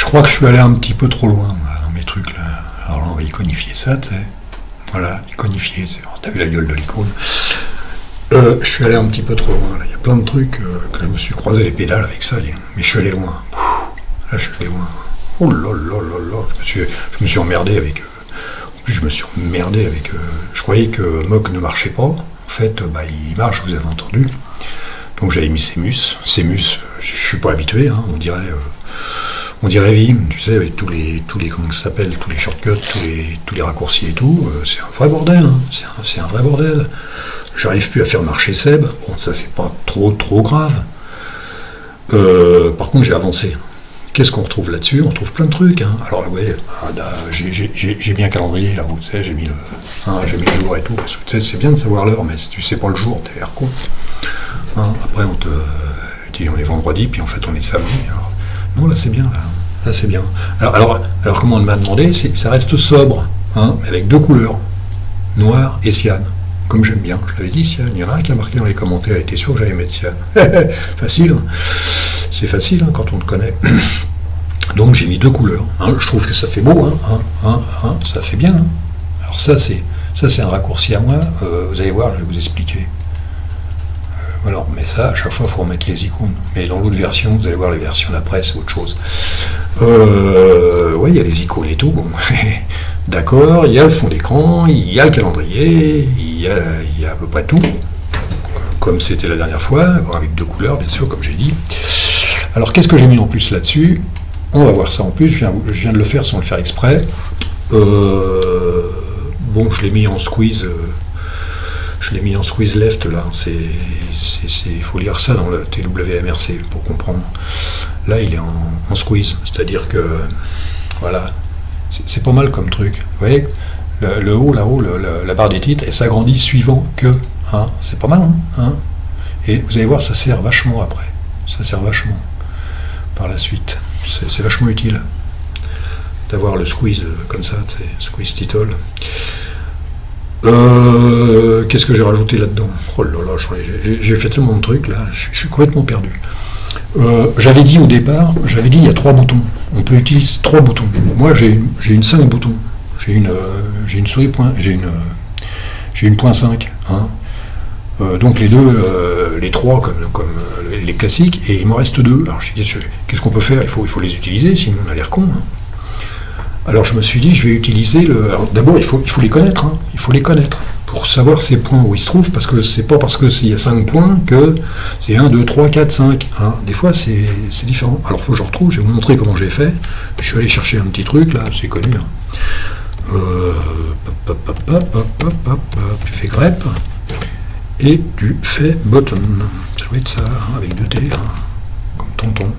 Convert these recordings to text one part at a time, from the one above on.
crois que je suis allé un petit peu trop loin moi, dans mes trucs là. Alors là, on va iconifier ça, tu sais. Voilà, iconifier. T'as vu la gueule de l'icône. Je suis allé un petit peu trop loin. Il y a plein de trucs que je me suis croisé les pédales avec ça. Mais je suis allé loin. Là, je suis allé loin. Oh là là là là. Je me suis emmerdé avec... en plus, je me suis emmerdé avec... je croyais que Mock ne marchait pas. En fait, bah, il marche, vous avez entendu. Donc j'avais mis Semus. Semus, je suis pas habitué, hein, on dirait Vim, tu sais, avec tous les comment ça s'appelle, tous les shortcuts, tous les raccourcis et tout, c'est un vrai bordel, hein, c'est un vrai bordel. J'arrive plus à faire marcher Seb, bon ça c'est pas trop grave. Par contre j'ai avancé. Qu'est-ce qu'on retrouve là-dessus? On trouve plein de trucs, hein. Alors ouais, j'ai mis un calendrier là, vous savez, j'ai mis le jour et tout, parce que tu sais, c'est bien de savoir l'heure, mais si tu sais pas le jour, t'as l'air con. Hein, après on te dit on est vendredi, puis en fait on est samedi. Alors, non, là c'est bien, là c'est bien. Alors comment on m'a demandé, c'est que ça reste sobre, hein, avec deux couleurs, noir et cyan, comme j'aime bien. Je l'avais dit, cyan, il y en a un qui a marqué dans les commentaires, il était sûr que j'allais mettre cyan. Facile, hein. C'est facile hein, quand on le connaît. Donc j'ai mis deux couleurs, hein. Je trouve que ça fait beau, hein, ça fait bien. Hein. Alors ça c'est un raccourci à moi, vous allez voir, je vais vous expliquer. Alors, mais ça, à chaque fois, il faut remettre les icônes. Mais dans l'autre version, vous allez voir les versions d'après, c'est autre chose. Oui, il y a les icônes et tout. Bon. D'accord, il y a le fond d'écran, il y a le calendrier, il y a à peu près tout. Comme c'était la dernière fois, avec deux couleurs, bien sûr, comme j'ai dit. Alors, qu'est-ce que j'ai mis en plus là-dessus? On va voir ça en plus. Je viens de le faire sans le faire exprès. Bon, je l'ai mis en squeeze. Je l'ai mis en squeeze left là, il faut lire ça dans le TWMRC pour comprendre. Là il est en squeeze, c'est-à-dire que, voilà, c'est pas mal comme truc. Vous voyez, le haut, là-haut, la barre des titres, elle s'agrandit suivant que, hein, c'est pas mal, hein. Et vous allez voir, ça sert vachement après, ça sert vachement par la suite. C'est vachement utile d'avoir le squeeze comme ça, squeeze title. Qu'est-ce que j'ai rajouté là-dedans? Oh là là, j'ai fait tellement de trucs là, je suis complètement perdu. J'avais dit au départ, il y a 3 boutons. On peut utiliser 3 boutons. Moi j'ai une 5 boutons. J'ai une souris point, j'ai une point 5. Hein. Donc les 3 comme les classiques, et il m'en reste 2. Alors j'ai dit, qu'est-ce qu'on peut faire? Il faut les utiliser, sinon on a l'air con. Hein. Alors je me suis dit, je vais utiliser d'abord, il faut les connaître, hein. Il faut les connaître pour savoir ces points où ils se trouvent, parce que c'est pas parce qu'il y a 5 points que c'est 1, 2, 3, 4, 5. Hein. Des fois, c'est différent. Alors, il faut que je retrouve, je vais vous montrer comment j'ai fait. Je suis allé chercher un petit truc, là, c'est connu. Hein. Tu fais grep, et tu fais button. Ça doit être ça, hein, avec 2 T, hein, comme tonton.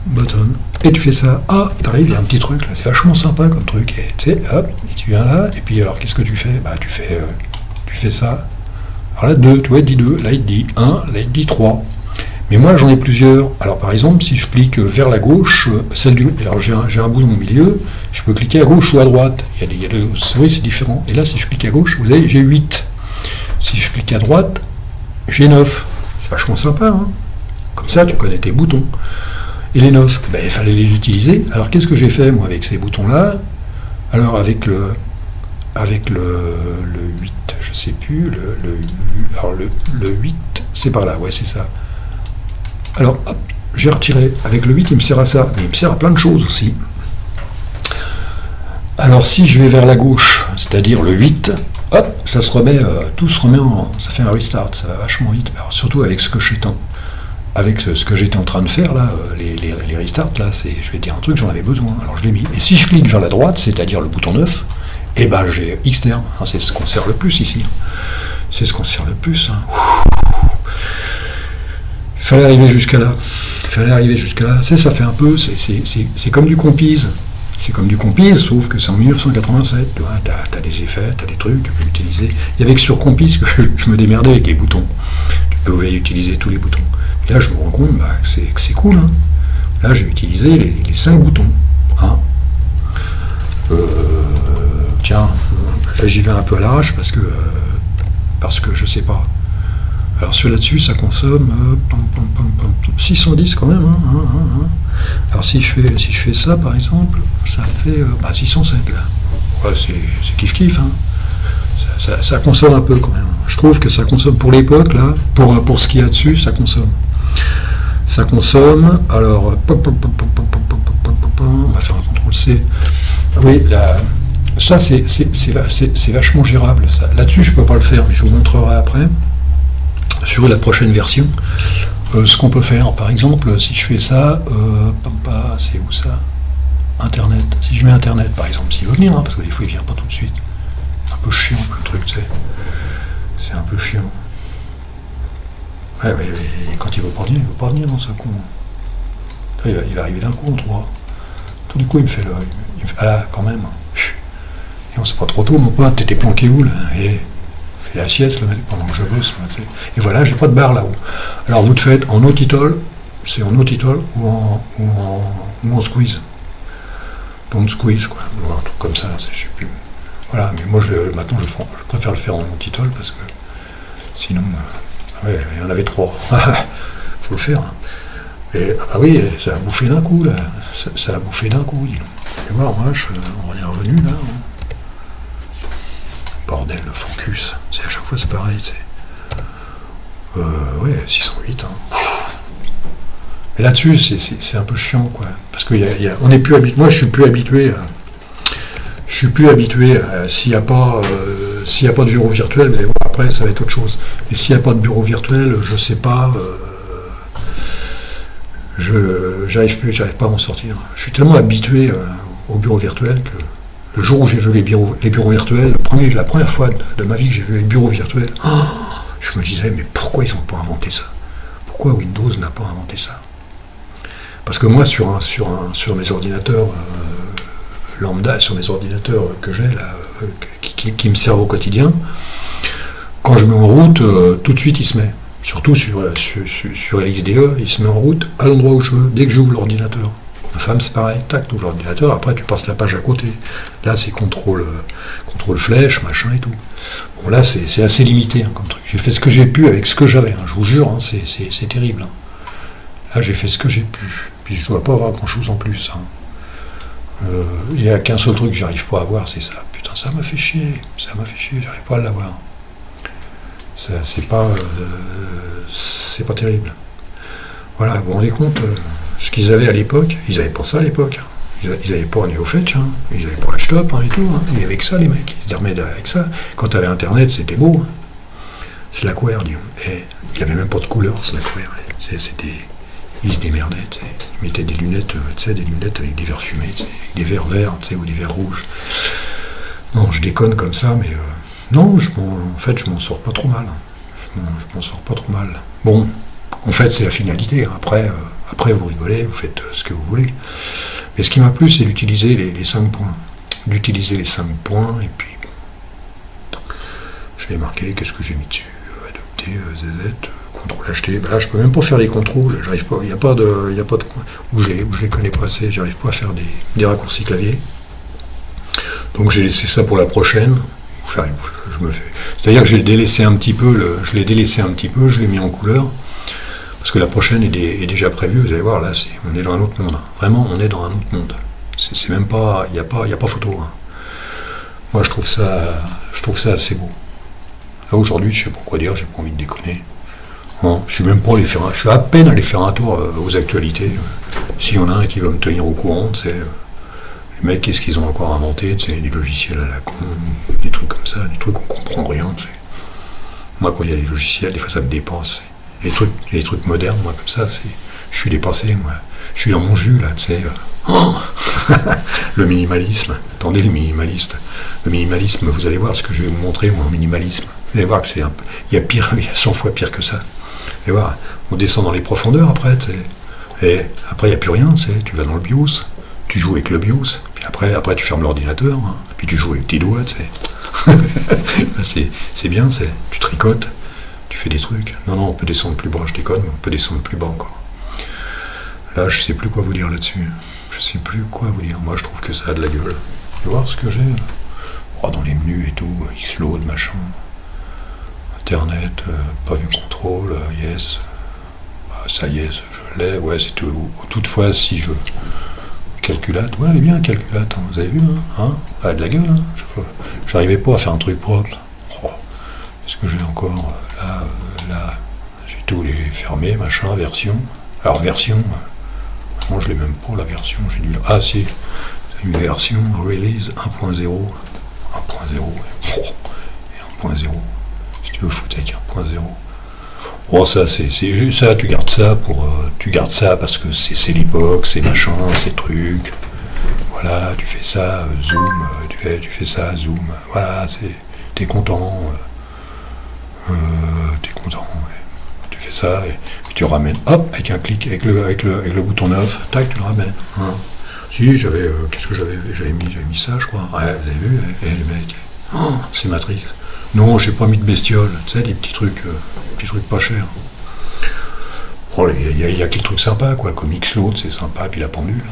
Button, et tu fais ça, t'arrives, il y a un petit truc là, c'est vachement sympa comme truc, et tu sais, hop, et tu viens là, et puis alors qu'est-ce que tu fais? Bah tu fais ça, alors là 2, tu vois, il dit 2, là il dit 1, là il dit 3, mais moi j'en ai plusieurs. Alors par exemple, si je clique vers la gauche, alors j'ai un bouton au milieu, je peux cliquer à gauche ou à droite, oui c'est différent, et là si je clique à gauche, vous voyez, j'ai 8, si je clique à droite, j'ai 9, c'est vachement sympa, hein. Comme ça tu connais tes boutons. Et les 9, ben, il fallait les utiliser. Alors qu'est-ce que j'ai fait moi avec ces boutons-là? Alors avec le 8, je sais plus, le 8, c'est par là, ouais c'est ça. Alors hop, j'ai retiré. Avec le 8, il me sert à ça, mais il me sert à plein de choses aussi. Alors si je vais vers la gauche, c'est-à-dire le 8, hop, ça se remet, tout se remet ça fait un restart, ça va vachement vite. Alors, surtout avec ce que j'étais en train de faire là, les restarts là, je vais te dire un truc, j'en avais besoin, alors je l'ai mis. Et si je clique vers la droite, c'est-à-dire le bouton 9, et ben j'ai Xterm, hein, c'est ce qu'on sert le plus ici. C'est ce qu'on sert le plus. Hein. Il fallait arriver jusqu'à là. Ça fait un peu, c'est comme du Compiz. C'est comme du Compiz, sauf que c'est en 1987. Tu vois, t'as des effets, t'as des trucs, tu peux utiliser. Il y avait que sur Compiz que je me démerdais avec les boutons. Tu pouvais utiliser tous les boutons. Et là, je me rends compte que c'est cool. Hein. Là, j'ai utilisé les 5 boutons. Hein. Tiens, là, j'y vais un peu à l'arrache parce que je sais pas. Alors celui là-dessus, ça consomme 610 quand même. Alors si je fais ça, par exemple, ça fait 607 là. Ouais, c'est kiff-kiff. Hein. Ça consomme un peu quand même. Je trouve que ça consomme pour l'époque, là, pour ce qu'il y a dessus, ça consomme. Ça consomme, alors, on va faire un CTRL-C. Oui, ça c'est vachement gérable. Là-dessus, je ne peux pas le faire, mais je vous montrerai après, sur la prochaine version, ce qu'on peut faire. Par exemple, si je fais ça, c'est où ça? Internet. Si je mets Internet, par exemple, s'il veut venir, hein, parce que des fois, il ne vient pas tout de suite. C'est un peu chiant, le truc, tu sais. C'est un peu chiant. Ouais, quand il veut pas venir dans ce con. Il va arriver d'un coup en 3. Tout du coup, il me fait ah là, quand même. Et on sait pas trop tôt, mon pote, t'étais planqué où là? Et fait la sieste le mec pendant que je bosse. Moi, et voilà, j'ai pas de barre là-haut. Alors vous te faites en no-title, c'est en no-title ou en squeeze. Don't squeeze, quoi. Ou un truc comme ça, je sais plus. Voilà, mais moi maintenant je préfère le faire en no-title parce que sinon. Ouais, il y en avait 3. Faut le faire. Hein. Et bah oui, ça a bouffé d'un coup là. Ça a bouffé d'un coup, dis donc. Et voir, vache, on est revenu là. Hein. Bordel, le focus. C'est à chaque fois c'est pareil, tu sais. Ouais, 608. Hein. Mais là-dessus, c'est un peu chiant, quoi. Parce que on est plus habitué. Moi, je suis plus habitué à. S'il n'y a pas de bureau virtuel, mais bon, après ça va être autre chose. Mais s'il n'y a pas de bureau virtuel, je sais pas, j'arrive pas à m'en sortir. Je suis tellement habitué au bureau virtuel que le jour où j'ai vu les bureaux virtuels, la première fois de ma vie que j'ai vu les bureaux virtuels, je me disais mais pourquoi ils n'ont pas inventé ça? Pourquoi Windows n'a pas inventé ça? Parce que moi sur mes ordinateurs lambda, sur mes ordinateurs que j'ai là, qui me servent au quotidien, quand je mets en route, tout de suite il se met. Surtout sur LXDE, il se met en route à l'endroit où je veux, dès que j'ouvre l'ordinateur. Ma femme c'est pareil, tac, tu ouvres l'ordinateur, après tu passes la page à côté. Là c'est contrôle flèche, machin et tout. Bon là c'est assez limité hein, comme truc. J'ai fait ce que j'ai pu avec ce que j'avais, hein, je vous jure, hein, c'est terrible. Hein. Là j'ai fait ce que j'ai pu, puis je dois pas avoir grand chose en plus. Hein. Il n'y a qu'un seul truc que j'arrive pas à avoir, c'est ça. Putain, ça m'a fait chier, j'arrive pas à l'avoir. C'est pas terrible. Voilà, vous vous rendez compte, ce qu'ils avaient à l'époque, ils avaient pas ça à l'époque. Ils avaient pas un NeoFetch, hein. Ils avaient pas HTOP hein, et tout. Hein. Il y avait que ça, les mecs. Ils se remettaient avec ça. Quand tu avais Internet, c'était beau. Hein. Slackware, disons. Et il n'y avait même pas de couleur, Slackware. Ils se démerdaient, tu sais. Ils mettaient des lunettes, des lunettes avec des verres fumés, avec des verres verts, ou des verres rouges. Non, je déconne comme ça, mais non, en fait, je m'en sors pas trop mal. Je m'en sors pas trop mal. Bon, en fait, c'est la finalité. Hein. Après, vous rigolez, vous faites ce que vous voulez. Mais ce qui m'a plu, c'est d'utiliser les 5 points. D'utiliser les 5 points, et puis, je l'ai marqué, qu'est-ce que j'ai mis dessus? Adopter, ZZ, CTRL HT, ben là je peux même pas faire les contrôles, j'arrive pas, il n'y a pas de où je les connais pas assez, j'arrive pas à faire des raccourcis clavier. Donc j'ai laissé ça pour la prochaine. C'est-à-dire que je l'ai délaissé un petit peu, je l'ai mis en couleur, parce que la prochaine est déjà prévue, vous allez voir, là on est dans un autre monde. Vraiment on est dans un autre monde. C'est même pas. Il n'y a pas photo. Hein. Moi je trouve ça assez beau. Là aujourd'hui, je sais pas quoi dire, j'ai pas envie de déconner. Bon, je suis à peine allé faire un tour aux actualités. S'il y en a un qui va me tenir au courant, c'est les mecs, qu'est-ce qu'ils ont encore inventé, des logiciels à la con, des trucs comme ça, des trucs qu'on comprend rien. T'sais. Moi, quand il y a des logiciels, des fois ça me dépasse. Il y a des trucs modernes, moi, comme ça, je suis dépassé, moi. Je suis dans mon jus, là, tu sais. Le minimalisme. Attendez, le minimaliste. Le minimalisme, vous allez voir ce que je vais vous montrer, moi, en minimalisme. Vous allez voir que il y a 100 fois pire que ça. Et voilà, on descend dans les profondeurs après, tu sais. Et après, il n'y a plus rien, tu sais. Tu vas dans le BIOS, tu joues avec le BIOS, puis après tu fermes l'ordinateur, hein, puis tu joues avec tes doigts, tu sais. C'est bien, tu tricotes, tu fais des trucs. Non, on peut descendre plus bas, je déconne, mais on peut descendre plus bas encore. Là, je sais plus quoi vous dire là-dessus. Je sais plus quoi vous dire. Moi, je trouve que ça a de la gueule. Vous voyez voir ce que j'ai là. Oh, dans les menus et tout, Xload, machin. Internet, pas vu contrôle, yes. Bah, ça yes, je l'ai, ouais, c'est tout. Toutefois, si je... Calculate, ouais, elle est bien, calculate, hein, vous avez vu, hein, ah, de la gueule, hein, j'arrivais pas à faire un truc propre. Oh, est-ce que j'ai encore, là, j'ai tous les fermés, machin, version. Alors, version, non, je l'ai même pas, la version, j'ai dû... Ah, si, c'est une version release 1.0, 1.0, et 1.0, si tu veux foutre avec 1.0. Bon, ça, c'est juste ça, tu gardes ça parce que c'est l'époque, c'est machin, c'est truc. Voilà, tu fais ça, zoom, tu fais ça, zoom. Voilà, t'es content. Ouais. Tu fais ça, et puis tu ramènes, hop, avec un clic, avec le bouton 9, tac, tu le ramènes. Hein. Si, qu'est-ce que j'avais mis ça, je crois. Ouais, vous avez vu, les mecs, oh, c'est Matrix. Non, j'ai pas mis de bestiole, tu sais, des petits trucs pas chers. Oh, il y a quelques trucs sympas, quoi, comme Xload, c'est sympa, puis la pendule.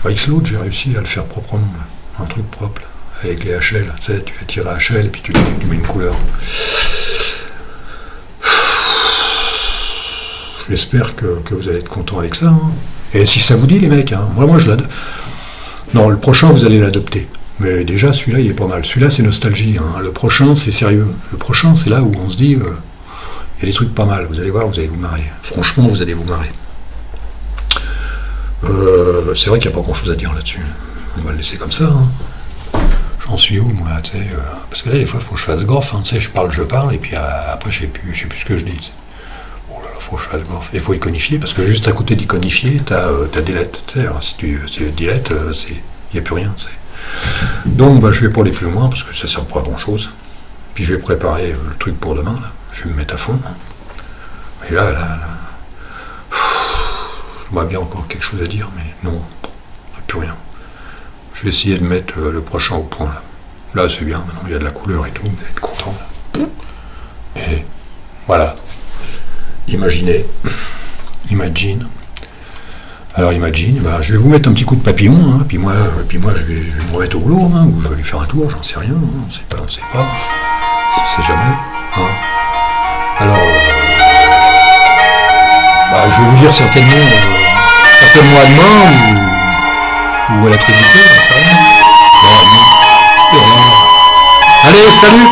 Hein. Xload, j'ai réussi à le faire proprement, là. Un truc propre, là, avec les HL, tu sais, tu fais tirer HL et puis tu mets une couleur. J'espère que vous allez être content avec ça. Hein. Et si ça vous dit, les mecs, hein, moi je l'adopte. Non, le prochain, vous allez l'adopter. Mais déjà, celui-là, il est pas mal. Celui-là, c'est nostalgie. Hein. Le prochain, c'est sérieux. Le prochain, c'est là où on se dit, il y a des trucs pas mal. Vous allez voir, vous allez vous marrer. Franchement, vous allez vous marrer. C'est vrai qu'il n'y a pas grand-chose à dire là-dessus. On va le laisser comme ça. Hein. J'en suis où, moi, tu sais, parce que là, des fois, il faut que je fasse gaffe. Hein, tu sais, je parle, et puis après, je sais plus ce que je dis. Oh là là, faut que je fasse gaffe. Il faut iconifier, parce que juste à côté d'iconifier, t'as delete. Tu sais, alors, si tu delete, il n'y a plus rien, tu sais. Donc bah, je vais pas aller plus loin parce que ça sert pas à grand chose. Puis je vais préparer le truc pour demain, là. Je vais me mettre à fond. Et là, j'aimerais bien encore quelque chose à dire, mais non, il n'y a plus rien. Je vais essayer de mettre le prochain au point. Là, c'est bien, maintenant il y a de la couleur et tout, vous allez être content. Et voilà. Imaginez. Imagine. Alors imagine, bah, je vais vous mettre un petit coup de papillon, hein, puis moi je vais me remettre au boulot, hein, ou je vais aller faire un tour, j'en sais rien, hein, on sait pas, jamais. Hein. Alors, bah, je vais vous dire certainement à demain, ou à la Trinité, j'en sais rien. Allez, salut!